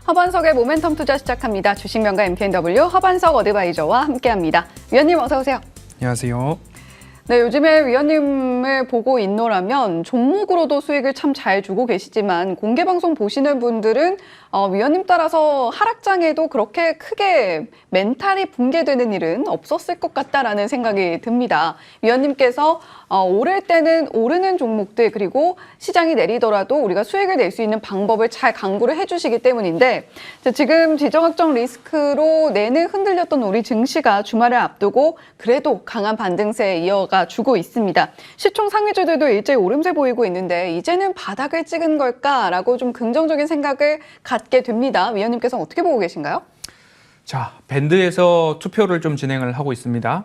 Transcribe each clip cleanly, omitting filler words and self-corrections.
허반석의 모멘텀 투자 시작합니다. 주식명가 MKNW 허반석 어드바이저와 함께합니다. 위원님 어서 오세요. 안녕하세요. 네, 요즘에 위원님을 보고 있노라면 종목으로도 수익을 참 잘 주고 계시지만 공개 방송 보시는 분들은 위원님 따라서 하락장에도 그렇게 크게 멘탈이 붕괴되는 일은 없었을 것 같다라는 생각이 듭니다. 위원님께서 오를 때는 오르는 종목들 그리고 시장이 내리더라도 우리가 수익을 낼 수 있는 방법을 잘 강구를 해주시기 때문인데 지금 지정학적 리스크로 내내 흔들렸던 우리 증시가 주말을 앞두고 그래도 강한 반등세에 이어가 주고 있습니다. 시총 상위주들도 일제히 오름세 보이고 있는데 이제는 바닥을 찍은 걸까라고 좀 긍정적인 생각을 갖게 됩니다. 위원님께서는 어떻게 보고 계신가요? 자, 밴드에서 투표를 좀 진행을 하고 있습니다.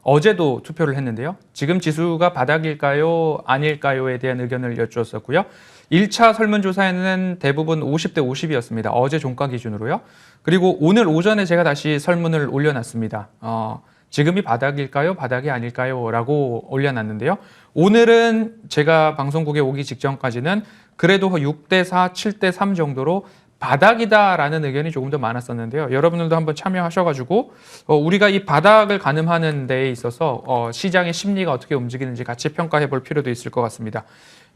어제도 투표를 했는데요. 지금 지수가 바닥일까요? 아닐까요?에 대한 의견을 여쭈었었고요. 1차 설문조사에는 대부분 50대 50이었습니다. 어제 종가 기준으로요. 그리고 오늘 오전에 제가 다시 설문을 올려놨습니다. 지금이 바닥일까요? 바닥이 아닐까요? 라고 올려놨는데요. 오늘은 제가 방송국에 오기 직전까지는 그래도 6대 4, 7대 3 정도로 바닥이다라는 의견이 조금 더 많았었는데요. 여러분들도 한번 참여하셔가지고 우리가 이 바닥을 가늠하는 데에 있어서 시장의 심리가 어떻게 움직이는지 같이 평가해 볼 필요도 있을 것 같습니다.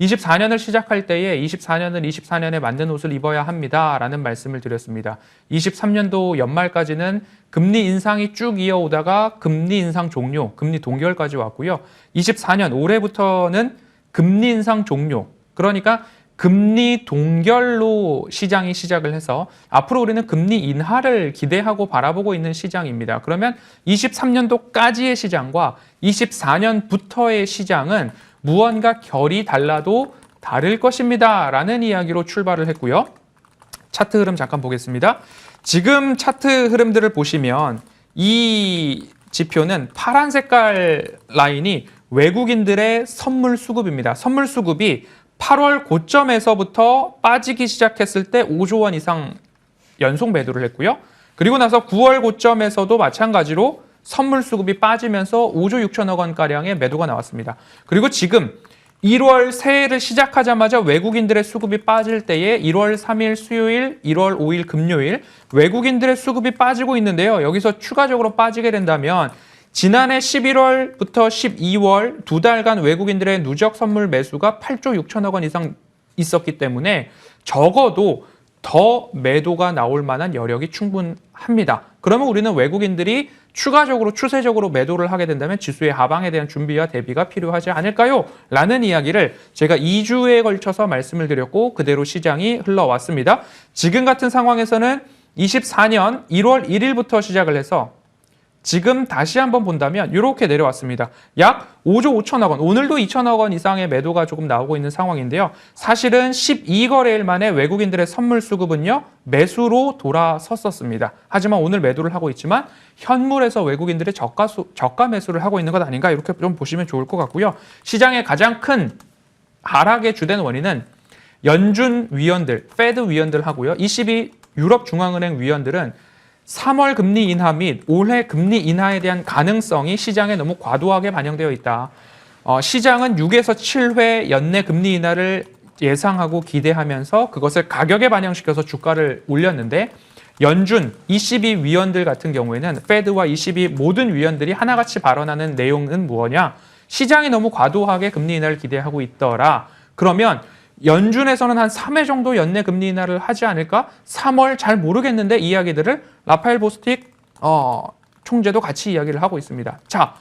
24년을 시작할 때에 24년은 24년에 맞는 옷을 입어야 합니다라는 말씀을 드렸습니다. 23년도 연말까지는 금리 인상이 쭉 이어오다가 금리 인상 종료, 금리 동결까지 왔고요. 24년 올해부터는 금리 인상 종료, 그러니까 금리 동결로 시장이 시작을 해서 앞으로 우리는 금리 인하를 기대하고 바라보고 있는 시장입니다. 그러면 23년도까지의 시장과 24년부터의 시장은 무언가 결이 달라도 다를 것입니다. 라는 이야기로 출발을 했고요. 차트 흐름 잠깐 보겠습니다. 지금 차트 흐름들을 보시면 이 지표는 파란 색깔 라인이 외국인들의 선물 수급입니다. 선물 수급이 8월 고점에서부터 빠지기 시작했을 때 5조 원 이상 연속 매도를 했고요. 그리고 나서 9월 고점에서도 마찬가지로 선물 수급이 빠지면서 5조 6천억 원가량의 매도가 나왔습니다. 그리고 지금 1월 새해를 시작하자마자 외국인들의 수급이 빠질 때에 1월 3일 수요일, 1월 5일 금요일 외국인들의 수급이 빠지고 있는데요. 여기서 추가적으로 빠지게 된다면 지난해 11월부터 12월 두 달간 외국인들의 누적 선물 매수가 8조 6천억 원 이상 있었기 때문에 적어도 더 매도가 나올 만한 여력이 충분합니다. 그러면 우리는 외국인들이 추가적으로 추세적으로 매도를 하게 된다면 지수의 하방에 대한 준비와 대비가 필요하지 않을까요? 라는 이야기를 제가 2주에 걸쳐서 말씀을 드렸고 그대로 시장이 흘러왔습니다. 지금 같은 상황에서는 24년 1월 1일부터 시작을 해서 지금 다시 한번 본다면 이렇게 내려왔습니다. 약 5조 5천억 원, 오늘도 2천억 원 이상의 매도가 조금 나오고 있는 상황인데요. 사실은 12거래일 만에 외국인들의 선물 수급은요, 매수로 돌아섰었습니다. 하지만 오늘 매도를 하고 있지만 현물에서 외국인들의 저가 매수를 하고 있는 것 아닌가 이렇게 좀 보시면 좋을 것 같고요. 시장의 가장 큰 하락의 주된 원인은 연준 위원들, 페드 위원들 하고요. ECB 유럽 중앙은행 위원들은 3월 금리 인하 및 올해 금리 인하에 대한 가능성이 시장에 너무 과도하게 반영되어 있다. 시장은 6에서 7회 연내 금리 인하를 예상하고 기대하면서 그것을 가격에 반영시켜서 주가를 올렸는데 연준, ECB 위원들 같은 경우에는 페드와 ECB 모든 위원들이 하나같이 발언하는 내용은 뭐냐? 시장이 너무 과도하게 금리 인하를 기대하고 있더라. 그러면 연준에서는 한 3회 정도 연내 금리 인하를 하지 않을까? 3월 잘 모르겠는데 이야기들을 라파엘 보스틱 총재도 같이 이야기를 하고 있습니다. 자,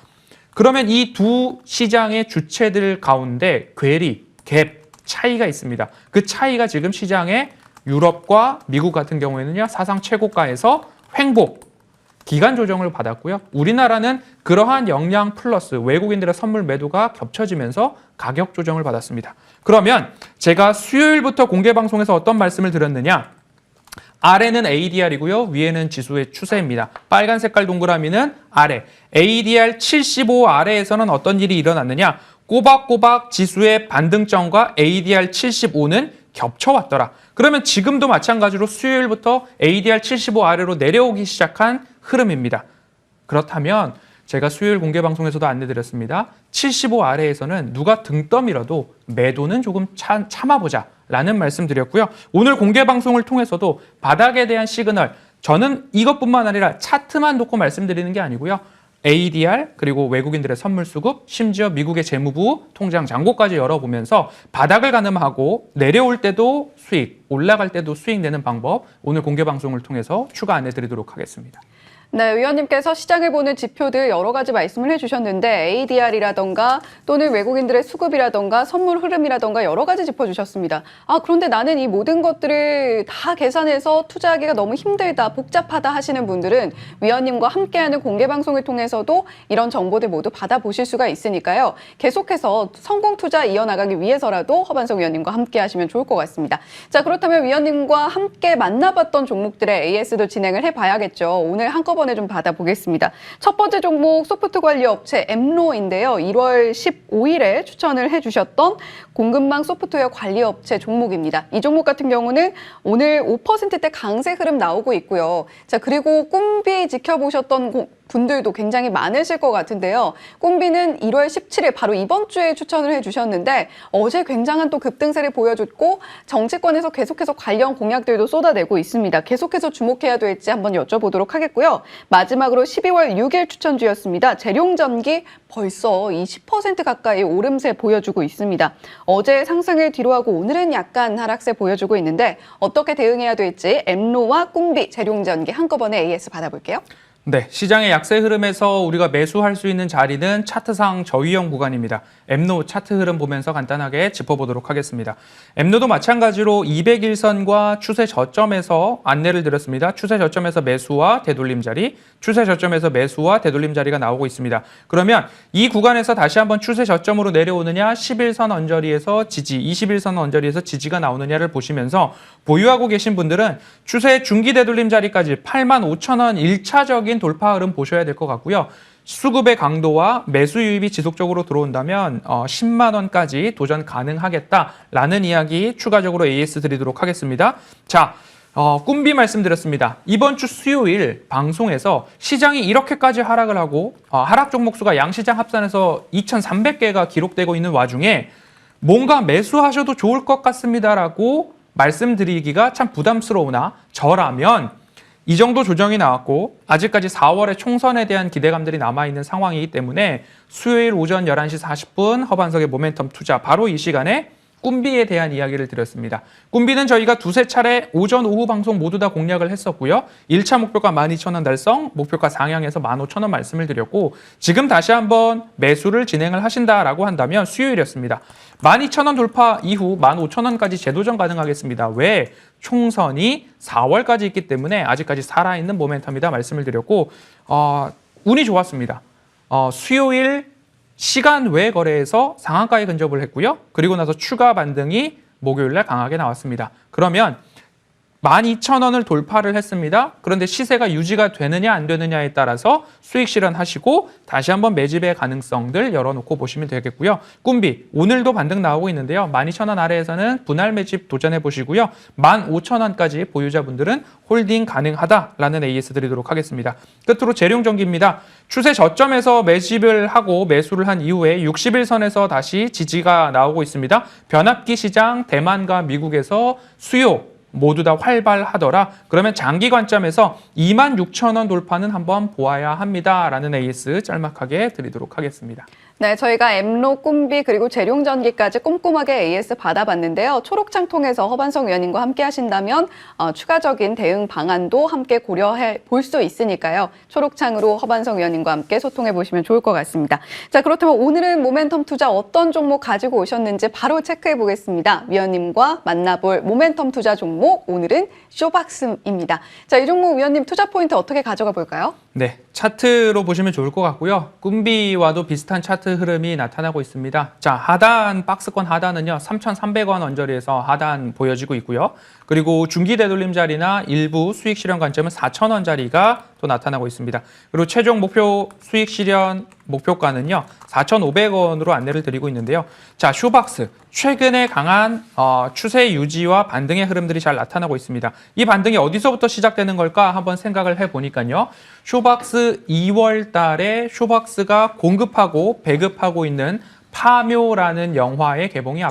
그러면 이 두 시장의 주체들 가운데 괴리, 갭, 차이가 있습니다. 그 차이가 지금 시장의 유럽과 미국 같은 경우에는요, 사상 최고가에서 횡보, 기간 조정을 받았고요. 우리나라는 그러한 영향 플러스 외국인들의 선물 매도가 겹쳐지면서 가격 조정을 받았습니다. 그러면 제가 수요일부터 공개 방송에서 어떤 말씀을 드렸느냐? 아래는 ADR이고요. 위에는 지수의 추세입니다. 빨간 색깔 동그라미는 아래. ADR 75 아래에서는 어떤 일이 일어났느냐? 꼬박꼬박 지수의 반등점과 ADR 75는 겹쳐왔더라. 그러면 지금도 마찬가지로 수요일부터 ADR 75 아래로 내려오기 시작한 흐름입니다. 그렇다면 제가 수요일 공개 방송에서도 안내드렸습니다. 75 아래에서는 누가 등 떠밀어도 매도는 조금 참아보자 라는 말씀 드렸고요. 오늘 공개 방송을 통해서도 바닥에 대한 시그널, 저는 이것뿐만 아니라 차트만 놓고 말씀드리는 게 아니고요. ADR 그리고 외국인들의 선물 수급, 심지어 미국의 재무부 통장 잔고까지 열어보면서 바닥을 가늠하고 내려올 때도 수익, 올라갈 때도 수익 내는 방법, 오늘 공개 방송을 통해서 추가 안내드리도록 하겠습니다. 네, 위원님께서 시장을 보는 지표들 여러 가지 말씀을 해주셨는데 ADR이라던가 또는 외국인들의 수급이라던가 선물 흐름이라던가 여러 가지 짚어주셨습니다. 그런데 나는 이 모든 것들을 다 계산해서 투자하기가 너무 힘들다, 복잡하다 하시는 분들은 위원님과 함께하는 공개 방송을 통해서도 이런 정보들 모두 받아보실 수가 있으니까요. 계속해서 성공 투자 이어나가기 위해서라도 허반성 위원님과 함께 하시면 좋을 것 같습니다. 자, 그렇다면 위원님과 함께 만나봤던 종목들의 AS도 진행을 해봐야겠죠. 오늘 한꺼번에 좀 받아보겠습니다. 첫 번째 종목 소프트 관리 업체 엠로인데요. 1월 15일에 추천을 해주셨던 공급망 소프트웨어 관리 업체 종목입니다. 이 종목 같은 경우는 오늘 5%대 강세 흐름 나오고 있고요. 자, 그리고 꿈비 지켜보셨던 분들도 굉장히 많으실 것 같은데요. 꿈비는 1월 17일 바로 이번 주에 추천을 해주셨는데 어제 굉장한 또 급등세를 보여줬고 정치권에서 계속해서 관련 공약들도 쏟아내고 있습니다. 계속해서 주목해야 될지 한번 여쭤보도록 하겠고요. 마지막으로 12월 6일 추천주였습니다. 재룡전기 벌써 이 10% 가까이 오름세 보여주고 있습니다. 어제 상승을 뒤로하고 오늘은 약간 하락세 보여주고 있는데 어떻게 대응해야 될지 엠로와 꿈비, 재룡전기 한꺼번에 AS 받아볼게요. 네, 시장의 약세 흐름에서 우리가 매수할 수 있는 자리는 차트상 저위험 구간입니다. 엠노 차트 흐름 보면서 간단하게 짚어보도록 하겠습니다. 엠노도 마찬가지로 200일선과 추세 저점에서 안내를 드렸습니다. 추세 저점에서 매수와 되돌림 자리, 추세 저점에서 매수와 되돌림 자리가 나오고 있습니다. 그러면 이 구간에서 다시 한번 추세 저점으로 내려오느냐, 10일선 언저리에서 지지, 20일선 언저리에서 지지가 나오느냐를 보시면서 보유하고 계신 분들은 추세 중기 되돌림 자리까지 85,000원 1차적인 돌파 흐름 보셔야 될 것 같고요. 수급의 강도와 매수 유입이 지속적으로 들어온다면 10만 원까지 도전 가능하겠다라는 이야기 추가적으로 AS 드리도록 하겠습니다. 자, 꿈비 말씀드렸습니다. 이번 주 수요일 방송에서 시장이 이렇게까지 하락을 하고 하락 종목 수가 양시장 합산해서 2,300개가 기록되고 있는 와중에 뭔가 매수하셔도 좋을 것 같습니다라고 말씀드리기가 참 부담스러우나 저라면 이 정도 조정이 나왔고 아직까지 4월에 총선에 대한 기대감들이 남아있는 상황이기 때문에 수요일 오전 11시 40분 허반석의 모멘텀 투자 바로 이 시간에 꿈비에 대한 이야기를 드렸습니다. 꿈비는 저희가 두세 차례 오전, 오후 방송 모두 다 공략을 했었고요. 1차 목표가 12,000원 달성, 목표가 상향해서 15,000원 말씀을 드렸고 지금 다시 한번 매수를 진행을 하신다라고 한다면 수요일이었습니다. 12,000원 돌파 이후 15,000원까지 재도전 가능하겠습니다. 왜? 총선이 4월까지 있기 때문에 아직까지 살아있는 모멘텀이다 말씀을 드렸고 운이 좋았습니다. 수요일 시간 외 거래에서 상한가에 근접을 했고요. 그리고 나서 추가 반등이 목요일날 강하게 나왔습니다. 그러면 12,000원을 돌파를 했습니다. 그런데 시세가 유지가 되느냐 안 되느냐에 따라서 수익 실현하시고 다시 한번 매집의 가능성들 열어놓고 보시면 되겠고요. 꿈비 오늘도 반등 나오고 있는데요. 12,000원 아래에서는 분할 매집 도전해 보시고요. 15,000원까지 보유자분들은 홀딩 가능하다라는 AS 드리도록 하겠습니다. 끝으로 재룡전기입니다. 추세 저점에서 매집을 하고 매수를 한 이후에 60일선에서 다시 지지가 나오고 있습니다. 변압기 시장 대만과 미국에서 수요 모두 다 활발하더라. 그러면 장기 관점에서 26,000원 돌파는 한번 보아야 합니다라는 AS 짤막하게 드리도록 하겠습니다. 네, 저희가 엠로, 꿈비 그리고 재룡전기까지 꼼꼼하게 AS 받아봤는데요. 초록창 통해서 허반성 위원님과 함께 하신다면 추가적인 대응 방안도 함께 고려해 볼 수 있으니까요. 초록창으로 허반성 위원님과 함께 소통해 보시면 좋을 것 같습니다. 자, 그렇다면 오늘은 모멘텀 투자 어떤 종목 가지고 오셨는지 바로 체크해 보겠습니다. 위원님과 만나볼 모멘텀 투자 종목 오늘은 쇼박스입니다. 자, 이 종목 위원님 투자 포인트 어떻게 가져가 볼까요? 네, 차트로 보시면 좋을 것 같고요. 꿈비와도 비슷한 차트 흐름이 나타나고 있습니다. 자, 하단 박스권 하단은요. 3,300원 언저리에서 하단 보여지고 있고요. 그리고 중기 되돌림 자리나 일부 수익 실현 관점은 4,000원짜리가 또 나타나고 있습니다. 그리고 최종 목표 수익 실현 목표가는요 4,500원으로 안내를 드리고 있는데요. 자, 쇼박스 최근에 강한 추세 유지와 반등의 흐름들이 잘 나타나고 있습니다. 이 반등이 어디서부터 시작되는 걸까 한번 생각을 해보니까요. 쇼박스 2월 달에 쇼박스가 공급하고 배급하고 있는 파묘라는 영화의 개봉이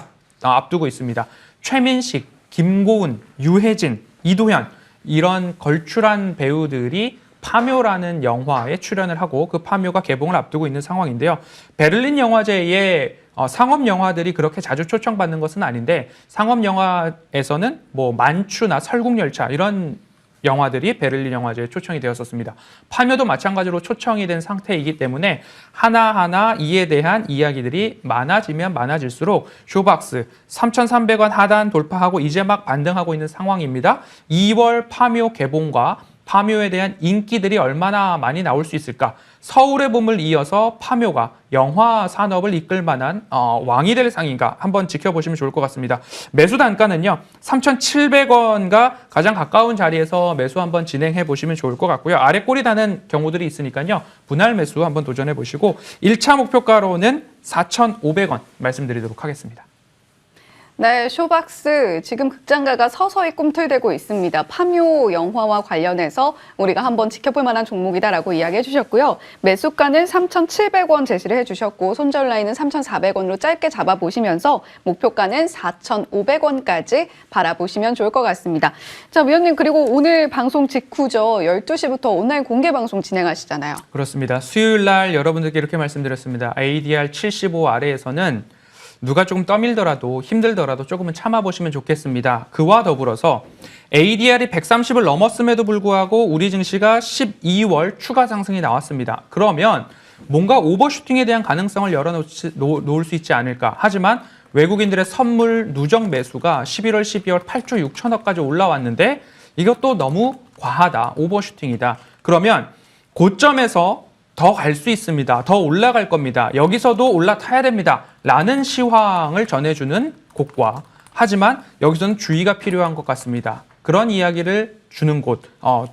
앞두고 있습니다. 최민식, 김고은, 유해진, 이도현 이런 걸출한 배우들이 파묘라는 영화에 출연을 하고 그 파묘가 개봉을 앞두고 있는 상황인데요. 베를린 영화제에 상업 영화들이 그렇게 자주 초청받는 것은 아닌데 상업 영화에서는 뭐 만추나 설국열차 이런 영화들이 베를린 영화제에 초청이 되었었습니다. 파묘도 마찬가지로 초청이 된 상태이기 때문에 하나하나 이에 대한 이야기들이 많아지면 많아질수록 쇼박스 3,300원 하단 돌파하고 이제 막 반등하고 있는 상황입니다. 2월 파묘 개봉과 파묘에 대한 인기들이 얼마나 많이 나올 수 있을까? 서울의 봄을 이어서 파묘가 영화 산업을 이끌 만한 왕이 될 상인가 한번 지켜보시면 좋을 것 같습니다. 매수 단가는요 3,700원과 가장 가까운 자리에서 매수 한번 진행해 보시면 좋을 것 같고요. 아래 꼬리 다는 경우들이 있으니까요. 분할 매수 한번 도전해 보시고 1차 목표가로는 4,500원 말씀드리도록 하겠습니다. 네, 쇼박스 지금 극장가가 서서히 꿈틀대고 있습니다. 파묘 영화와 관련해서 우리가 한번 지켜볼 만한 종목이다라고 이야기해 주셨고요. 매수가는 3,700원 제시를 해주셨고 손절 라인은 3,400원으로 짧게 잡아보시면서 목표가는 4,500원까지 바라보시면 좋을 것 같습니다. 자, 위원님 그리고 오늘 방송 직후죠. 12시부터 온라인 공개 방송 진행하시잖아요. 그렇습니다. 수요일 날 여러분들께 이렇게 말씀드렸습니다. ADR 75 아래에서는 누가 조금 떠밀더라도 힘들더라도 조금은 참아보시면 좋겠습니다. 그와 더불어서 ADR이 130을 넘었음에도 불구하고 우리 증시가 12월 추가 상승이 나왔습니다. 그러면 뭔가 오버슈팅에 대한 가능성을 열어놓을 수 있지 않을까. 하지만 외국인들의 선물 누적 매수가 11월, 12월 8조 6천억까지 올라왔는데 이것도 너무 과하다. 오버슈팅이다. 그러면 고점에서 더 갈 수 있습니다. 더 올라갈 겁니다. 여기서도 올라타야 됩니다. 라는 시황을 전해주는 곳과 하지만 여기서는 주의가 필요한 것 같습니다. 그런 이야기를 주는 곳,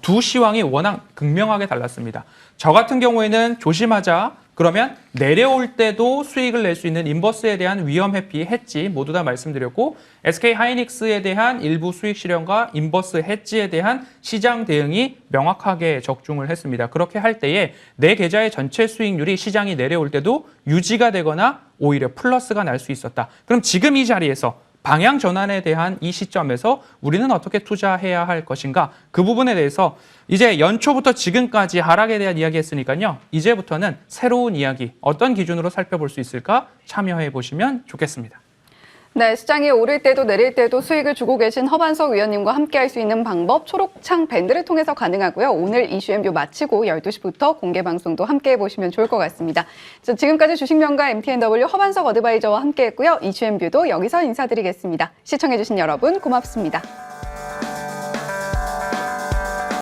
두 시황이 워낙 극명하게 달랐습니다. 저 같은 경우에는 조심하자. 그러면 내려올 때도 수익을 낼 수 있는 인버스에 대한 위험 회피, 해지 모두 다 말씀드렸고 SK 하이닉스에 대한 일부 수익 실현과 인버스 해지에 대한 시장 대응이 명확하게 적중을 했습니다. 그렇게 할 때에 내 계좌의 전체 수익률이 시장이 내려올 때도 유지가 되거나 오히려 플러스가 날 수 있었다. 그럼 지금 이 자리에서 방향 전환에 대한 이 시점에서 우리는 어떻게 투자해야 할 것인가? 그 부분에 대해서 이제 연초부터 지금까지 하락에 대한 이야기 했으니까요. 이제부터는 새로운 이야기, 어떤 기준으로 살펴볼 수 있을까? 참여해 보시면 좋겠습니다. 네, 시장이 오를 때도 내릴 때도 수익을 주고 계신 허반석 위원님과 함께 할 수 있는 방법 초록창 밴드를 통해서 가능하고요. 오늘 이슈앤뷰 마치고 12시부터 공개 방송도 함께 해보시면 좋을 것 같습니다. 자, 지금까지 주식명가 MTNW 허반석 어드바이저와 함께 했고요. 이슈앤뷰도 여기서 인사드리겠습니다. 시청해주신 여러분 고맙습니다.